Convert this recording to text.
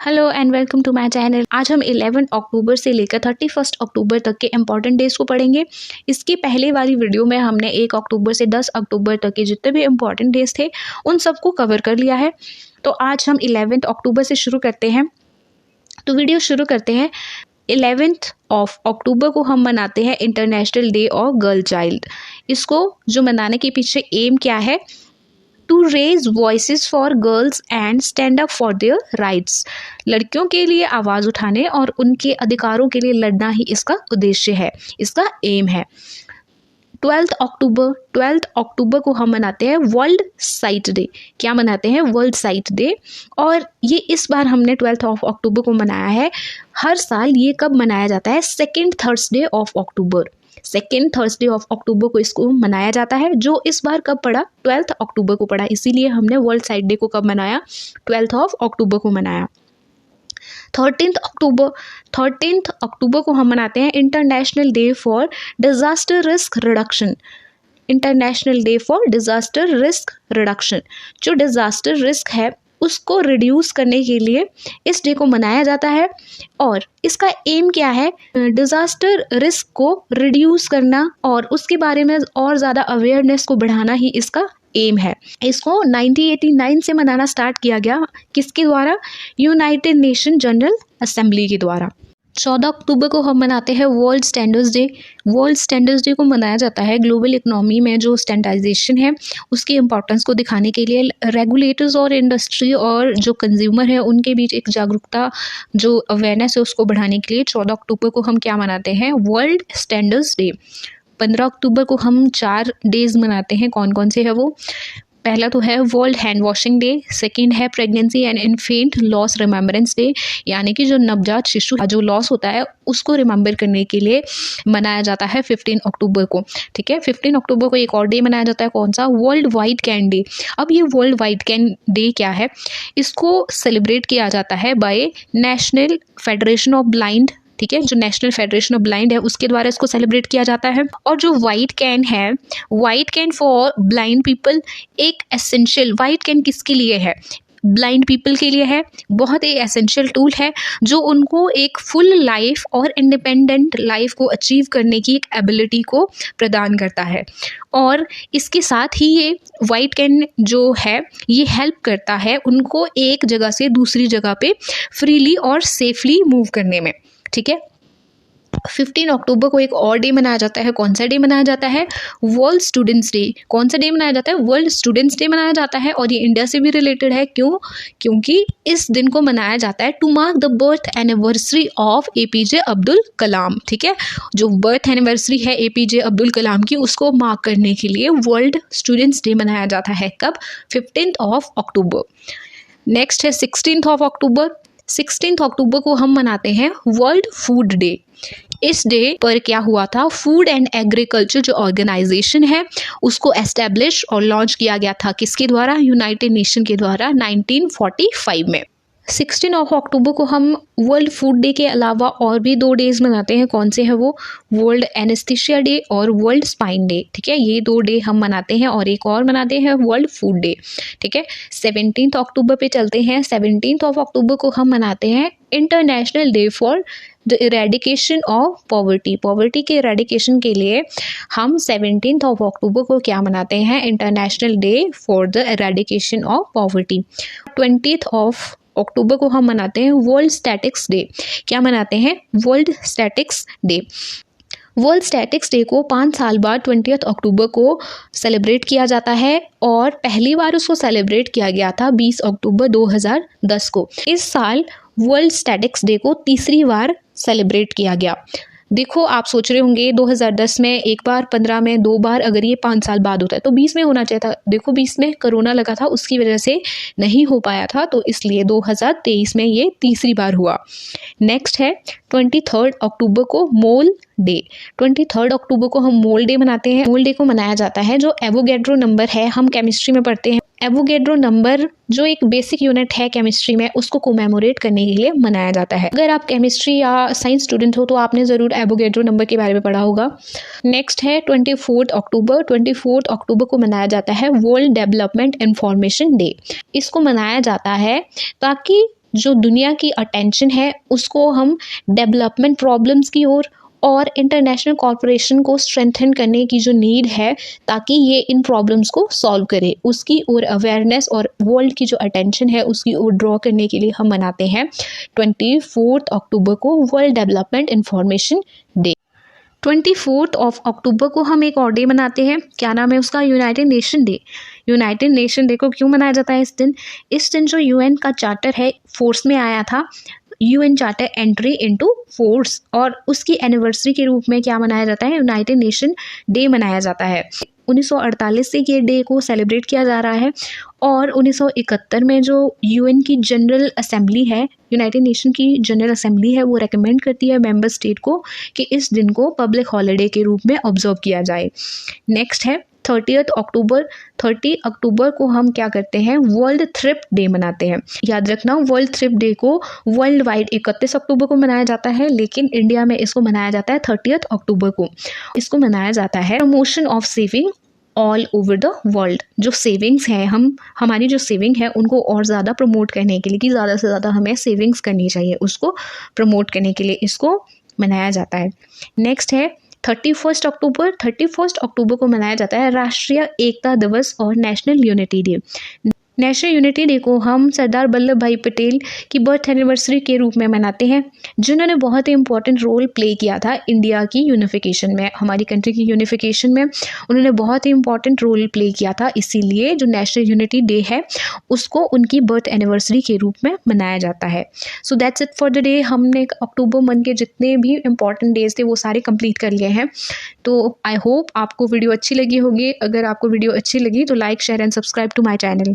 Hello and welcome to my channel. आज हम 11 अक्टूबर से लेकर 31 अक्टूबर तक के इम्पॉर्टेंट डेज को पढ़ेंगे। इसकी पहले वाली वीडियो में हमने 1 अक्टूबर से 10 अक्टूबर तक के जितने भी इम्पॉर्टेंट डेज थे उन सबको कवर कर लिया है। तो आज हम 11 अक्टूबर से शुरू करते हैं। तो वीडियो शुरू करते हैं। 11 अक्टूबर को हम मनाते हैं international day of girl child. इसको जो मनाने के पीछे एम क्या है? To raise voices for girls and stand up for their rights. लड़कियों के लिए आवाज़ उठाने और उनके अधिकारों के लिए लड़ना ही इसका उद्देश्य है, इसका एम है। 12 अक्टूबर को हम मनाते हैं वर्ल्ड साइट डे। क्या मनाते हैं? World site day. और ये इस बार हमने 12 अक्टूबर को मनाया है। हर साल ये कब मनाया जाता है? Second Thursday of October. Second Thursday of October को इसको मनाया जाता है, जो इस बार कब पड़ा? 12 अक्टूबर को पड़ा। इसीलिए हमने वर्ल्ड साइट डे को कब मनाया? 12 अक्टूबर को मनाया। 13 अक्टूबर को हम मनाते हैं international day for disaster risk reduction. International day for disaster risk reduction. जो डिजास्टर रिस्क है उसको रिड्यूस करने के लिए इस डे को मनाया जाता है। और इसका एम क्या है? डिजास्टर रिस्क को रिड्यूस करना और उसके बारे में और ज़्यादा अवेयरनेस को बढ़ाना ही इसका एम है। इसको 1989 से मनाना स्टार्ट किया गया। किसके द्वारा? यूनाइटेड नेशन जनरल असेंबली के द्वारा। 14 अक्टूबर को हम मनाते हैं world standards day. World standards day को मनाया जाता है ग्लोबल इकोनॉमी में जो स्टैंडर्डाइजेशन है उसकी इंपॉर्टेंस को दिखाने के लिए, रेगुलेटर्स और इंडस्ट्री और जो कंज्यूमर है उनके बीच एक जागरूकता, जो अवेयरनेस है उसको बढ़ाने के लिए 14 अक्टूबर को हम क्या मनाते हैं? World standards day. 15 अक्टूबर को हम 4 डेज मनाते हैं। कौन कौन से है वो? पहला तो है world hand washing day. Second है pregnancy and infant loss remembrance day, यानी कि जो नवजात शिशु जो लॉस होता है उसको रिमेम्बर करने के लिए मनाया जाता है 15 अक्टूबर को। ठीक है। 15 अक्टूबर को एक और डे मनाया जाता है। कौन सा? World white can day. अब ये वर्ल्ड वाइट कैन डे क्या है? इसको सेलिब्रेट किया जाता है by national federation of blind. ठीक है, जो नेशनल फेडरेशन ऑफ ब्लाइंड है उसके द्वारा इसको सेलिब्रेट किया जाता है। और जो वाइट कैन है, white can for blind people, एक एसेंशियल वाइट कैन किसके लिए है? ब्लाइंड पीपल के लिए है। बहुत ही एसेंशियल टूल है जो उनको एक फुल लाइफ और इंडिपेंडेंट लाइफ को अचीव करने की एक एबिलिटी को प्रदान करता है। और इसके साथ ही ये वाइट कैन जो है ये हेल्प करता है उनको एक जगह से दूसरी जगह पे फ्रीली और सेफली मूव करने में। ठीक है। 15 अक्टूबर को एक और डे मनाया जाता है। कौन सा डे मनाया जाता है? World students day. कौन सा डे मनाया जाता है? वर्ल्ड स्टूडेंट्स डे मनाया जाता है। और ये इंडिया से भी रिलेटेड है। क्यों? क्योंकि इस दिन को मनाया जाता है to mark the birth anniversary of APJ Abdul Kalam. ठीक है, जो बर्थ एनिवर्सरी है APJ अब्दुल कलाम की उसको मार्क करने के लिए वर्ल्ड स्टूडेंट्स डे मनाया जाता है। कब? 15 अक्टूबर। नेक्स्ट है 16 अक्टूबर। 16 अक्टूबर को हम मनाते हैं वर्ल्ड फूड डे। इस डे पर क्या हुआ था? फूड एंड एग्रीकल्चर जो ऑर्गेनाइजेशन है उसको एस्टेब्लिश और लॉन्च किया गया था। किसके द्वारा? यूनाइटेड नेशन के द्वारा 1945 में। 16 अक्टूबर को हम वर्ल्ड फूड डे के अलावा और भी 2 डेज मनाते हैं। कौन से हैं वो? वर्ल्ड एनेस्थीसिया डे और वर्ल्ड स्पाइन डे। ठीक है, ये 2 डे हम मनाते हैं और एक और मनाते हैं वर्ल्ड फूड डे। ठीक है। 17 अक्टूबर पे चलते हैं। 17 अक्टूबर को हम मनाते हैं international day for the eradication of poverty. Poverty के इरेडिकेशन के लिए हम 17 अक्टूबर को क्या मनाते हैं? International day for the eradication of poverty. 20 अक्टूबर को हम मनाते हैं वर्ल्ड स्टैटिक्स डे। क्या मनाते हैं? World statics day. World statics day को 5 साल बाद 20 अक्टूबर को सेलिब्रेट किया जाता है और पहली बार उसको सेलिब्रेट किया गया था 20 अक्टूबर 2010 को। इस साल वर्ल्ड स्टैटिक्स डे को तीसरी बार सेलिब्रेट किया गया। देखो, आप सोच रहे होंगे 2010 में एक बार, 15 में 2 बार, अगर ये 5 साल बाद होता है तो 20 में होना चाहिए था। देखो 20 में कोरोना लगा था, उसकी वजह से नहीं हो पाया था, तो इसलिए 2023 में ये तीसरी बार हुआ। नेक्स्ट है 23 अक्टूबर को मोल डे। 23 अक्टूबर को हम मोल डे मनाते हैं। मोल डे को मनाया जाता है जो एवोगैड्रो नंबर है, हम केमिस्ट्री में पढ़ते हैं। एवोगैड्रो नंबर जो एक बेसिक यूनिट है केमिस्ट्री में उसको कोमेमोरेट करने के लिए मनाया जाता है। अगर आप केमिस्ट्री या साइंस स्टूडेंट हो तो आपने ज़रूर एवोगैड्रो नंबर के बारे में पढ़ा होगा। नेक्स्ट है 24 अक्टूबर। 24 अक्टूबर को मनाया जाता है वर्ल्ड डेवलपमेंट इंफॉर्मेशन डे। इसको मनाया जाता है ताकि जो दुनिया की अटेंशन है उसको हम डेवलपमेंट प्रॉब्लम्स की ओर और इंटरनेशनल कॉर्पोरेशन को स्ट्रेंथन करने की जो नीड है ताकि ये इन प्रॉब्लम्स को सॉल्व करे, उसकी ओर अवेयरनेस और वर्ल्ड की जो अटेंशन है उसकी ओर ड्रॉ करने के लिए हम मनाते हैं 24 अक्टूबर को वर्ल्ड डेवलपमेंट इंफॉर्मेशन डे। 24 अक्टूबर को हम एक और डे मनाते हैं, क्या नाम है उसका, United nation day. United nation day को क्यों मनाया जाता है इस दिन जो यूएन का चार्टर है फोर्स में आया था, UN charter entry into force, और उसकी एनिवर्सरी के रूप में क्या मनाया जाता है, यूनाइटेड नेशन डे मनाया जाता है। 1948 से ये डे को सेलिब्रेट किया जा रहा है और 1971 में जो यूएन की जनरल असेंबली है, यूनाइटेड नेशन की जनरल असेंबली है, वो रेकमेंड करती है मेंबर स्टेट को कि इस दिन को पब्लिक हॉलिडे के रूप में ऑब्जर्व किया जाए। नेक्स्ट है 30 अक्टूबर। 30 अक्टूबर को हम क्या करते हैं, वर्ल्ड थ्रिफ्ट डे मनाते हैं। याद रखना वर्ल्ड थ्रिफ्ट डे को वर्ल्ड वाइड 31 अक्टूबर को मनाया जाता है, लेकिन इंडिया में इसको मनाया जाता है 30 अक्टूबर को। इसको मनाया जाता है promotion of saving all over the world. जो सेविंग्स हैं, हमारी जो सेविंग है उनको और ज़्यादा प्रमोट करने के लिए कि ज़्यादा से ज़्यादा हमें सेविंग्स करनी चाहिए, उसको प्रमोट करने के लिए इसको मनाया जाता है। नेक्स्ट है 31 अक्टूबर। 31 अक्टूबर को मनाया जाता है राष्ट्रीय एकता दिवस और national unity day. National unity day को हम सरदार वल्लभ भाई पटेल की बर्थ एनिवर्सरी के रूप में मनाते हैं, जिन्होंने बहुत ही इंपॉर्टेंट रोल प्ले किया था इंडिया की यूनिफिकेशन में, हमारी कंट्री की यूनिफिकेशन में उन्होंने बहुत ही इंपॉर्टेंट रोल प्ले किया था। इसीलिए जो नेशनल यूनिटी डे है उसको उनकी बर्थ एनिवर्सरी के रूप में मनाया जाता है। So that's it for the day. हमने अक्टूबर मंथ के जितने भी इंपॉर्टेंट डेज थे वो सारे कंप्लीट कर लिए हैं। तो आई होप आपको वीडियो अच्छी लगी होगी। अगर आपको वीडियो अच्छी लगी तो like, share and subscribe to my channel.